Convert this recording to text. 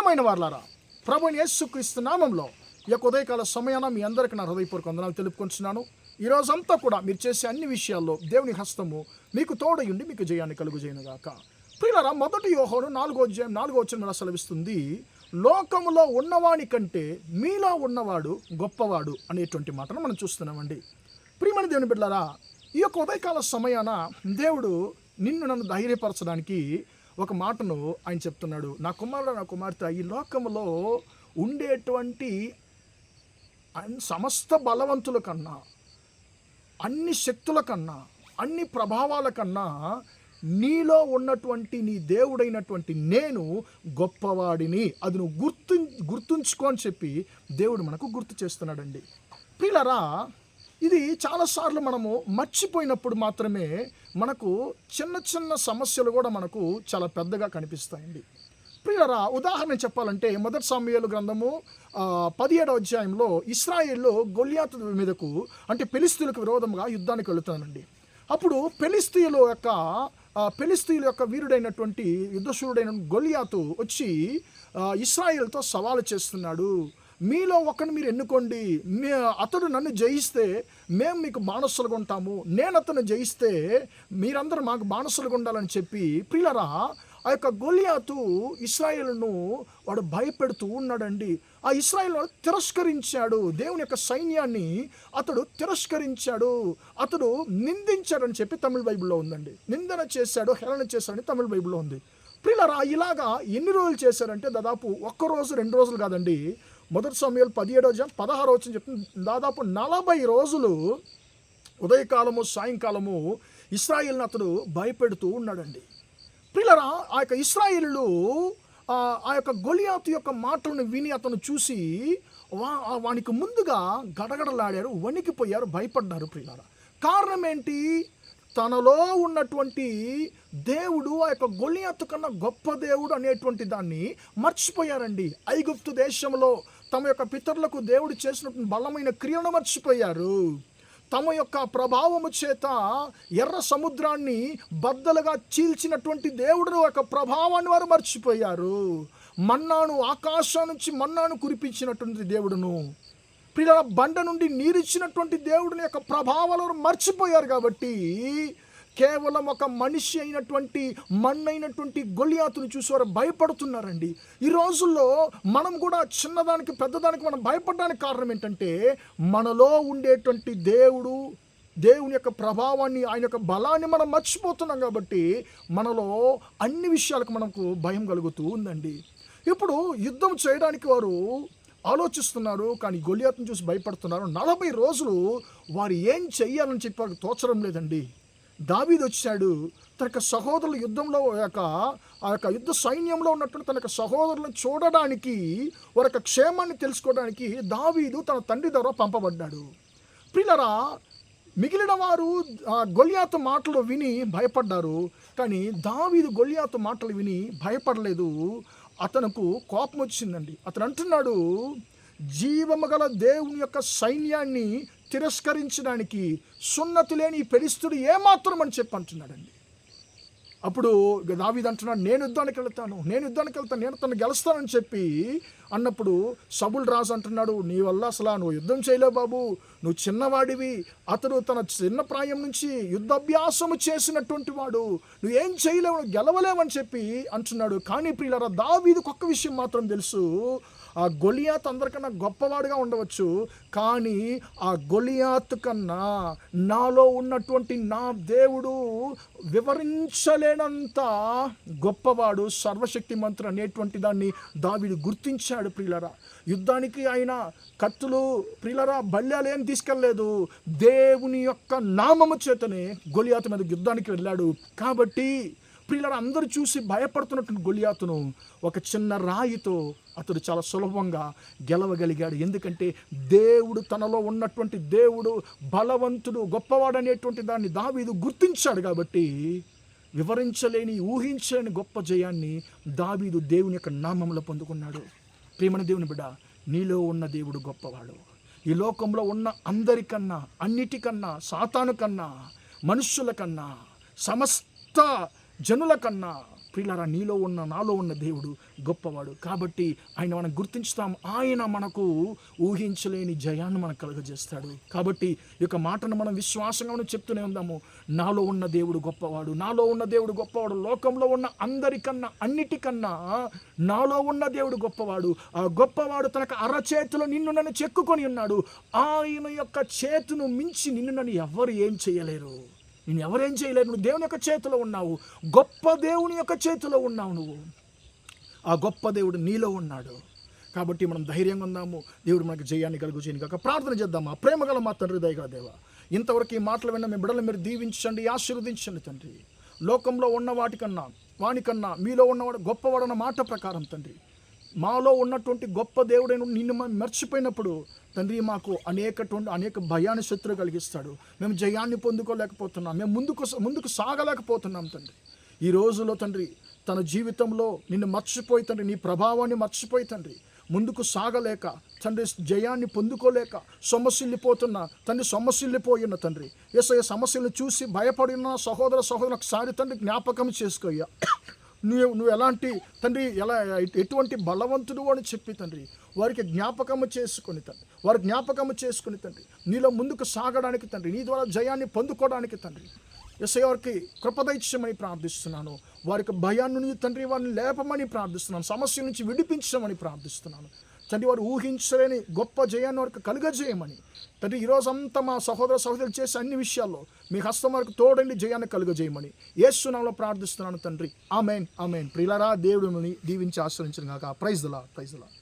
ప్రియమైన వారలారా, ప్రభువైన యేసుక్రీస్తు నామంలో ఈ యొక్క ఉదయకాల సమయాన మీ అందరికీ నా హృదయపూర్వక వందనాలు తెలుపుకుంటున్నాను. ఈ రోజంతా కూడా మీరు చేసే అన్ని విషయాల్లో దేవుని హస్తము మీకు తోడయుండి మీకు జయాన్ని కలుగుజేయునుగాక. ప్రియులారా, 1 యోహాను 4:4 సెలవిస్తుంది, లోకములో ఉన్నవాని కంటే మీలో ఉన్నవాడు గొప్పవాడు అనేటువంటి మాటను మనం చూస్తున్నామండి. ప్రియమైన దేవుని బిడ్డలారా, ఈ యొక్క ఉదయకాల సమయాన దేవుడు నన్ను ధైర్యపరచడానికి ఒక మాటను ఆయన చెప్తున్నాడు. నా కుమారుడు, నా కుమార్తె, ఈ లోకంలో ఉండేటువంటి సమస్త బలవంతుల కన్నా, అన్ని శక్తుల కన్నా, అన్ని ప్రభావాల కన్నా నీలో ఉన్నటువంటి నీ దేవుడైనటువంటి నేను గొప్పవాడిని, అది నువ్వు గుర్తుంచుకో అని చెప్పి దేవుడు మనకు గుర్తు చేస్తున్నాడండి. ప్రియులారా, ఇది చాలాసార్లు మనము మర్చిపోయినప్పుడు మాత్రమే మనకు చిన్న చిన్న సమస్యలు కూడా మనకు చాలా పెద్దగా కనిపిస్తాయండి. ప్రియులారా, ఉదాహరణ చెప్పాలంటే 1 సమూయేలు గ్రంథము 17వ అధ్యాయంలో ఇశ్రాయేలు గొల్యాతు మీదకు, అంటే ఫిలిష్తీయులకు విరోధంగా యుద్ధానికి వెళుతున్నానండి. అప్పుడు ఫిలిష్తీయుల యొక్క వీరుడైనటువంటి యుద్ధశూరుడైన గొల్యాతు వచ్చి ఇశ్రాయేలుతో సవాలు చేస్తున్నాడు. మీలో ఒకరిని మీరు ఎన్నుకోండి, అతడు నన్ను జయిస్తే మేము మీకు బానిసలుగా ఉంటాము, నేను అతను జయిస్తే మీరందరూ మాకు బానిసలుగా ఉండాలని చెప్పి, ప్రియులారా, ఆ యొక్క గొల్యాతు ఇశ్రాయేలును వాడు భయపెడుతూ ఉన్నాడండి. ఆ ఇశ్రాయేలు తిరస్కరించాడు, దేవుని యొక్క సైన్యాన్ని అతడు తిరస్కరించాడు, అతడు నిందించాడని చెప్పి తమిళ బైబిల్లో ఉందండి. నిందన చేశాడు, హేళన చేశాడని తమిళ బైబిల్లో ఉంది. ప్రియులారా, ఇలాగా ఎన్ని రోజులు చేశారంటే దాదాపు 1 రోజు 2 రోజులు కాదండి. 1 సమూయేలు 17వ అధ్యాయం 16వ వచనం చెప్తుంది, దాదాపు 40 రోజులు ఉదయకాలము సాయంకాలము ఇశ్రాయేలును అతడు భయపెడుతూ ఉన్నాడండి. ప్రియులారా, ఆ యొక్క ఇశ్రాయేలు ఆ యొక్క గొలియాతు యొక్క మాటలను విని అతను చూసి వానికి ముందుగా గడగడలాడారు, వణికిపోయారు, భయపడ్డారు. ప్రియులారా, కారణం ఏంటి? తనలో ఉన్నటువంటి దేవుడు ఆ యొక్క గొలియాతు కన్నా గొప్ప దేవుడు అనేటువంటి దాన్ని మర్చిపోయారండి. ఐగుప్తు దేశంలో తమ యొక్క పితరులకు దేవుడు చేసినటువంటి బలమైన క్రియను మర్చిపోయారు. తమ యొక్క ప్రభావము చేత ఎర్ర సముద్రాన్ని బద్దలుగా చీల్చినటువంటి దేవుడు యొక్క ప్రభావాన్ని వారు మర్చిపోయారు. ఆకాశం నుంచి మన్నాను కురిపించినటువంటి దేవుడును, పిల్లల బండ నుండి నీరిచ్చినటువంటి దేవుడిని యొక్క ప్రభావాలను మర్చిపోయారు. కాబట్టి కేవలం ఒక మనిషి అయినటువంటి మన్నైనటువంటి గొలియాతును చూసి వారు భయపడుతున్నారండి. ఈ రోజుల్లో మనం కూడా చిన్నదానికి పెద్దదానికి మనం భయపడడానికి కారణం ఏంటంటే, మనలో ఉండేటువంటి దేవుని యొక్క ప్రభావాన్ని, ఆయన యొక్క బలాన్ని మనం మర్చిపోతున్నాం. కాబట్టి మనలో అన్ని విషయాలకు మనకు భయం కలుగుతూ ఉందండి. ఇప్పుడు యుద్ధం చేయడానికి వారు ఆలోచిస్తున్నారు, కానీ గొలియాతును చూసి భయపడుతున్నారు. 40 రోజులు వారు ఏం చెయ్యాలని చెప్పి వారికి తోచడం లేదండి. దావీదు వచ్చాడు, తన యొక్క సహోదరులు యుద్ధంలో ఆ యొక్క యుద్ధ సైన్యంలో ఉన్నటువంటి తన యొక్క సహోదరులను చూడడానికి, వారి యొక్క క్షేమాన్ని తెలుసుకోవడానికి దావీదు తన తండ్రి ద్వారా పంపబడ్డాడు. ప్రియులారా, మిగిలిన వారు గొలియాతు మాటలు విని భయపడ్డారు, కానీ దావీదు గొలియాతు మాటలు విని భయపడలేదు. అతనుకు కోపం వచ్చిందండి. అతను అంటున్నాడు, జీవము గల దేవుని యొక్క సైన్యాన్ని తిరస్కరించడానికి సున్నతి లేని ఫిలిష్తీయుడు ఏమాత్రం అని చెప్పి అంటున్నాడండి. అప్పుడు దావీదు అంటున్నాడు, నేను యుద్ధానికి వెళ్తాను, నేను తను గెలుస్తానని చెప్పి అన్నప్పుడు సౌలు రాజు అంటున్నాడు, నీ వల్ల అసలు నువ్వు యుద్ధం చేయలేవు బాబు, నువ్వు చిన్నవాడివి. అతడు తన చిన్న ప్రాయం నుంచి యుద్ధాభ్యాసము చేసినటువంటి వాడు, నువ్వేం చేయలేవు, గెలవలేవని చెప్పి అంటున్నాడు. కానీ ప్రియులారా, దావీదుకు ఒక్క విషయం మాత్రం తెలుసు, ఆ గొలియాతు అందరికన్నా గొప్పవాడుగా ఉండవచ్చు, కానీ ఆ గొలియాతు కన్నా నాలో ఉన్నటువంటి నా దేవుడు వివరించలేనంత గొప్పవాడు, సర్వశక్తిమంతుడు అనేటువంటి దాన్ని దావీదు గుర్తించాడు. ప్రియులరా, యుద్ధానికి ఆయన కత్తులు, ప్రియులరా, బల్యాలు ఏం తీసుకెళ్ళలేదు, దేవుని యొక్క నామము చేతనే గొలియాతు మీద యుద్ధానికి వెళ్ళాడు. కాబట్టి ప్రియులరా, అందరూ చూసి భయపడుతున్నటువంటి గొలియాతును ఒక చిన్న రాయితో అతడు చాలా సులభంగా గెలవగలిగాడు. ఎందుకంటే దేవుడు, తనలో ఉన్నటువంటి దేవుడు బలవంతుడు, గొప్పవాడు అనేటువంటి దాన్ని దావీదు గుర్తించాడు. కాబట్టి వివరించలేని, ఊహించలేని గొప్ప జయాన్ని దావీదు దేవుని యొక్క నామంలో పొందుకున్నాడు. ప్రియమైన దేవుని బిడ్డ, నీలో ఉన్న దేవుడు గొప్పవాడు. ఈ లోకంలో ఉన్న అందరికన్నా, అన్నిటికన్నా, సాతాను కన్నా, మనుష్యుల కన్నా, సమస్త జనుల కన్నా ప్రియులారా, నీలో ఉన్న నాలో ఉన్న దేవుడు గొప్పవాడు. కాబట్టి ఆయన మనం గుర్తించుతాం. ఆయన మనకు ఊహించలేని జయాన్ని మనకు కలుగజేస్తాడు. కాబట్టి ఈ యొక్క మాటను మనం విశ్వాసంగా మనం చెప్తూనే ఉందాము. నాలో ఉన్న దేవుడు గొప్పవాడు, నాలో ఉన్న దేవుడు గొప్పవాడు. లోకంలో ఉన్న అందరికన్నా, అన్నిటికన్నా నాలో ఉన్న దేవుడు గొప్పవాడు. ఆ గొప్పవాడు తనకు అరచేతిలో నిన్ను నన్ను చెక్కుకొని ఉన్నాడు. ఆయన యొక్క చేతును మించి నిన్ను నన్ను ఎవరు ఏం చేయలేరు. నేను ఎవరేం చేయలేరు. నువ్వు దేవుని యొక్క చేతిలో ఉన్నావు. గొప్ప దేవుని యొక్క చేతిలో ఉన్నావు నువ్వు. ఆ గొప్ప దేవుడు నీలో ఉన్నాడు. కాబట్టి మనం ధైర్యంగా ఉందాము. దేవుడు మనకు జయాన్ని కలుగు చేయని కాక ప్రార్థన చేద్దామా. ప్రేమగల మా తండ్రి, దయగల దేవ, ఇంతవరకు ఈ మాటలు విన్న మీ బిడ్డలు మీరు దీవించండి, ఆశీర్వదించండి తండ్రి. లోకంలో ఉన్న వానికన్నా మీలో ఉన్నవాడు గొప్పవాడన్న మాట ప్రకారం తండ్రి, మాలో ఉన్నటువంటి గొప్ప దేవుడైన నిన్ను మనం మర్చిపోయినప్పుడు తండ్రి మాకు అనేక భయాన్ని శత్రువు కలిగిస్తాడు. మేము జయాన్ని పొందుకోలేకపోతున్నాం, మేము ముందుకు సాగలేకపోతున్నాం తండ్రి. ఈ రోజులో తండ్రి తన జీవితంలో నిన్ను మర్చిపోయి తండ్రి, నీ ప్రభావాన్ని మర్చిపోయి తండ్రి, ముందుకు సాగలేక తండ్రి, జయాన్ని పొందుకోలేక సొమ్మసిల్లిపోయిన తండ్రి, యేసయ్య సమస్యలను చూసి భయపడిన సహోదరు ఒకసారి తండ్రి జ్ఞాపకం చేసుకోయ్యా. నువ్వు ఎలాంటి తండ్రి, ఎటువంటి బలవంతుడు అని చెప్పి తండ్రి వారికి జ్ఞాపకము చేసుకుని తండ్రి, నీలో ముందుకు సాగడానికి తండ్రి, నీ ద్వారా జయాన్ని పొందుకోవడానికి తండ్రి యేసయ్య వారికి కృపదైత్యమని ప్రార్థిస్తున్నాను. వారికి భయాన్ని తండ్రి వారిని లేపమని ప్రార్థిస్తున్నాను. సమస్యల నుంచి విడిపించమని ప్రార్థిస్తున్నాను తండ్రి. వారు ఊహించలేని గొప్ప జయాన్ని వారికి కలుగజేయమని తండ్రి, ఈరోజంతా మా సహోదరులు చేసే అన్ని విషయాల్లో మీ హస్తం వరకు తోడండి, జయాన్ని కలుగజేయమని యేసు నామములో ప్రార్థిస్తున్నాను తండ్రి. ఆమేన్, ఆమేన్. ప్రియులారా, దేవుడు మిమ్మల్ని దీవించి ఆశీర్వదించును గాక. Praise the lord.